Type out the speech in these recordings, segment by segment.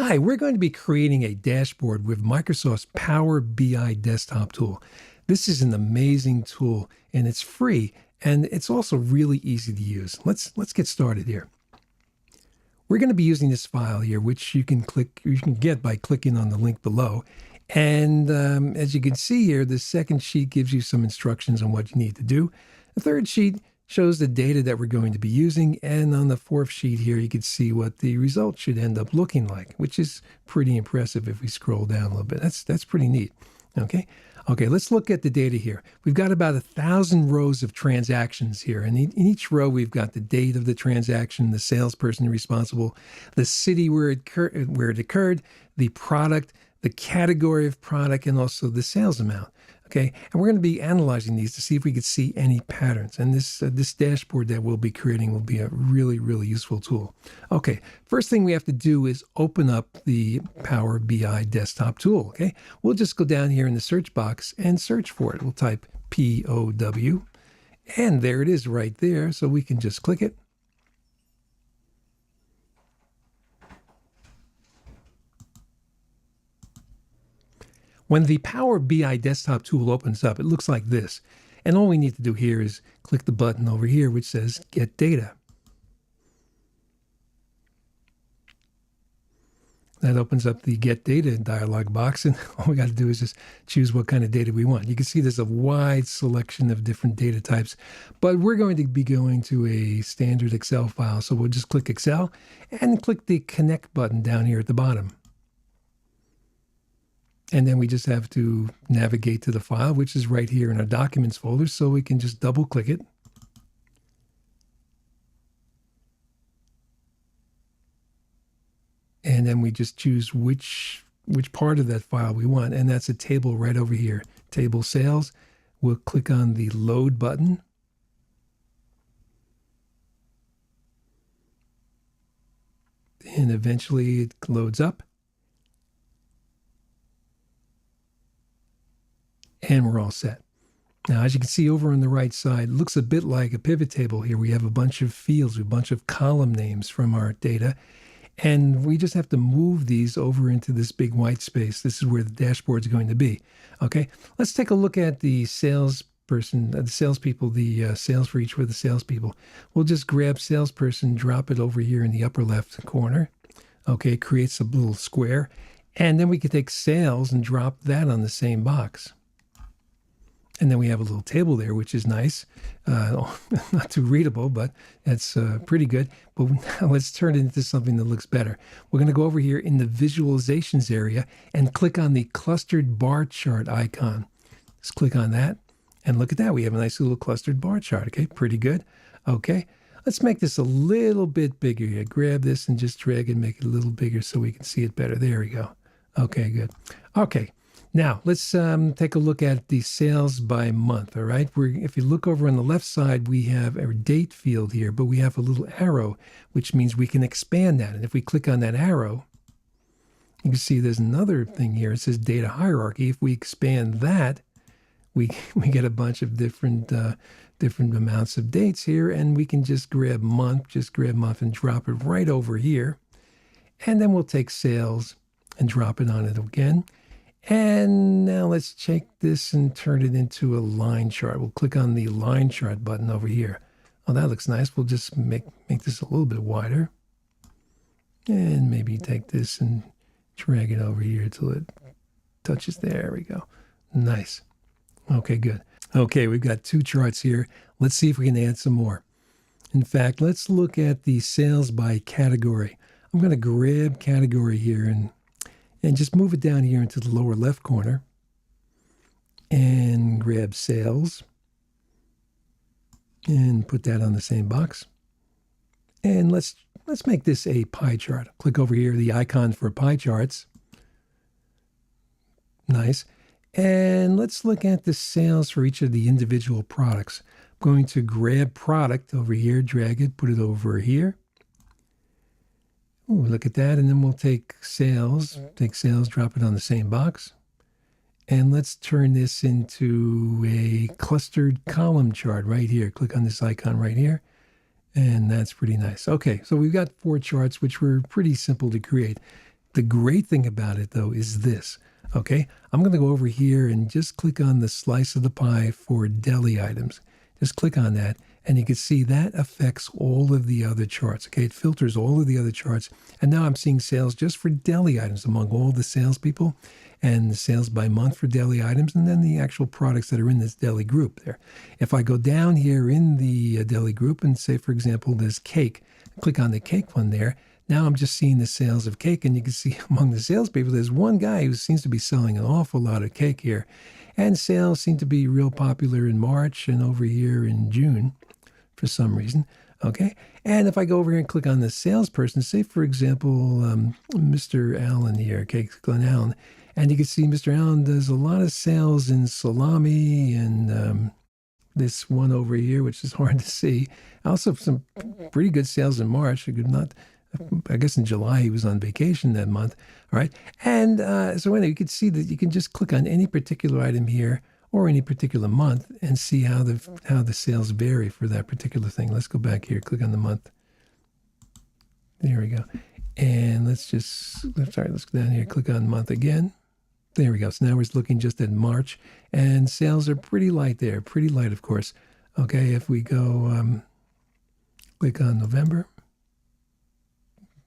Hi, we're going to be creating a dashboard with Microsoft's Power BI desktop tool. This is an amazing tool and it's free and it's also really easy to use. Let's get started here. We're going to be using this file here, which you can get by clicking on the link below. And as you can see here, the second sheet gives you some instructions on what you need to do. The third sheet shows the data that we're going to be using. And on the fourth sheet here, you can see what the result should end up looking like, which is pretty impressive if we scroll down a little bit. That's pretty neat. Okay, let's look at the data here. We've got about 1,000 rows of transactions here. And in each row, we've got the date of the transaction, the salesperson responsible, the city where it occurred, the product, the category of product, and also the sales amount. Okay, and we're going to be analyzing these to see if we could see any patterns. And this dashboard that we'll be creating will be a really, really useful tool. Okay, first thing we have to do is open up the Power BI desktop tool. Okay, we'll just go down here in the search box and search for it. We'll type POW, and there it is right there. So we can just click it. When the Power BI desktop tool opens up, it looks like this. And all we need to do here is click the button over here which says Get Data. That opens up the Get Data dialog box, and all we got to do is just choose what kind of data we want. You can see there's a wide selection of different data types, but we're going to be going to a standard Excel file. So we'll just click Excel and click the Connect button down here at the bottom. And then we just have to navigate to the file, which is right here in our Documents folder. So we can just double click it. And then we just choose which part of that file we want. And that's a table right over here, Table Sales. We'll click on the Load button. And eventually it loads up. And we're all set. Now, as you can see over on the right side, it looks a bit like a pivot table here. We have a bunch of fields, a bunch of column names from our data, and we just have to move these over into this big white space. This is where the dashboard is going to be. Okay, let's take a look at the salesperson, the salespeople, the sales for each of the salespeople. We'll just grab salesperson, drop it over here in the upper left corner. Okay, it creates a little square, and then we can take sales and drop that on the same box. And then we have a little table there, which is nice. Not too readable, but that's pretty good. But now let's turn it into something that looks better. We're going to go over here in the visualizations area and click on the clustered bar chart icon. Let's click on that. And look at that. We have a nice little clustered bar chart. Okay, pretty good. Okay, let's make this a little bit bigger here. Grab this and just drag and make it a little bigger so we can see it better. There we go. Okay, good. Okay. Now, let's take a look at the sales by month, all right? If you look over on the left side, we have a date field here, but we have a little arrow, which means we can expand that. And if we click on that arrow, you can see there's another thing here. It says data hierarchy. If we expand that, we get a bunch of different amounts of dates here, and we can just grab month and drop it right over here. And then we'll take sales and drop it on it again. And now let's check this and turn it into a line chart. We'll click on the line chart button over here. Oh, that looks nice. We'll just make this a little bit wider. And maybe take this and drag it over here till it touches. There we go. Nice. Okay, good. Okay, we've got two charts here. Let's see if we can add some more. In fact, let's look at the sales by category. I'm going to grab category here and just move it down here into the lower left corner and grab sales and put that on the same box. And let's make this a pie chart. Click over here, the icon for pie charts. Nice. And let's look at the sales for each of the individual products. I'm going to grab product over here, drag it, put it over here. Ooh, look at that. And then we'll take sales, drop it on the same box. And let's turn this into a clustered column chart right here. Click on this icon right here. And that's pretty nice. Okay, so we've got 4 charts, which were pretty simple to create. The great thing about it, though, is this. Okay, I'm going to go over here and just click on the slice of the pie for deli items. Just click on that, and you can see that affects all of the other charts. Okay, it filters all of the other charts, and now I'm seeing sales just for deli items among all the salespeople, and the sales by month for deli items, and then the actual products that are in this deli group there. If I go down here in the deli group and say, for example, there's cake, click on the cake one there. Now I'm just seeing the sales of cake, and you can see among the salespeople, there's one guy who seems to be selling an awful lot of cake here. And sales seem to be real popular in March and over here in June for some reason. Okay. And if I go over here and click on the salesperson, say, for example, Mr. Allen here, okay, Glenn Allen, and you can see Mr. Allen does a lot of sales in salami and this one over here, which is hard to see. Also, some pretty good sales in March. I guess in July he was on vacation that month. All right. And so anyway, you can see that you can just click on any particular item here or any particular month and see how the sales vary for that particular thing. Let's go back here, click on the month. There we go. And let's go down here, click on month again. There we go. So now we're looking just at March, and sales are pretty light there. Pretty light, of course. Okay, if we go click on November,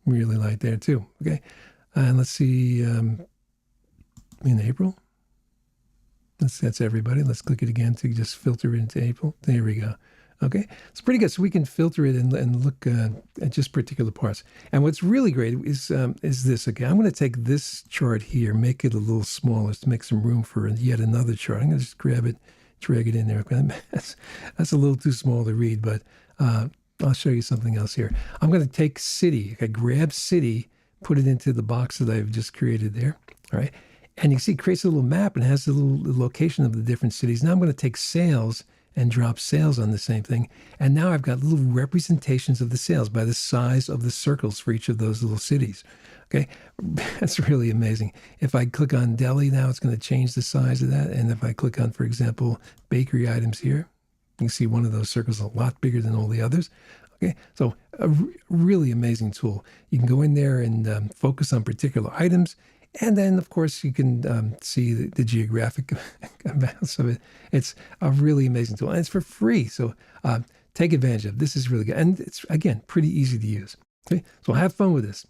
really light there too. Okay, and let's see in April. That's everybody. Let's click it again to just filter it into April. There we go. Okay, it's pretty good. So we can filter it and look at just particular parts. And what's really great is this. Okay, I'm going to take this chart here, make it a little smaller to make some room for yet another chart. I'm going to just grab it, drag it in there. That's a little too small to read, but I'll show you something else here. I'm going to take city. Okay, grab city, put it into the box that I've just created there. All right, and you can see it creates a little map and has the little location of the different cities. Now I'm going to take sales and drop sales on the same thing. And now I've got little representations of the sales by the size of the circles for each of those little cities. Okay, that's really amazing. If I click on deli now, it's going to change the size of that. And if I click on, for example, bakery items here, you can see one of those circles a lot bigger than all the others. Okay, so a really amazing tool. You can go in there and focus on particular items. And then, of course, you can see the geographic amounts of it. It's a really amazing tool. And it's for free. So take advantage of it. This is really good. And it's, again, pretty easy to use. Okay, so have fun with this.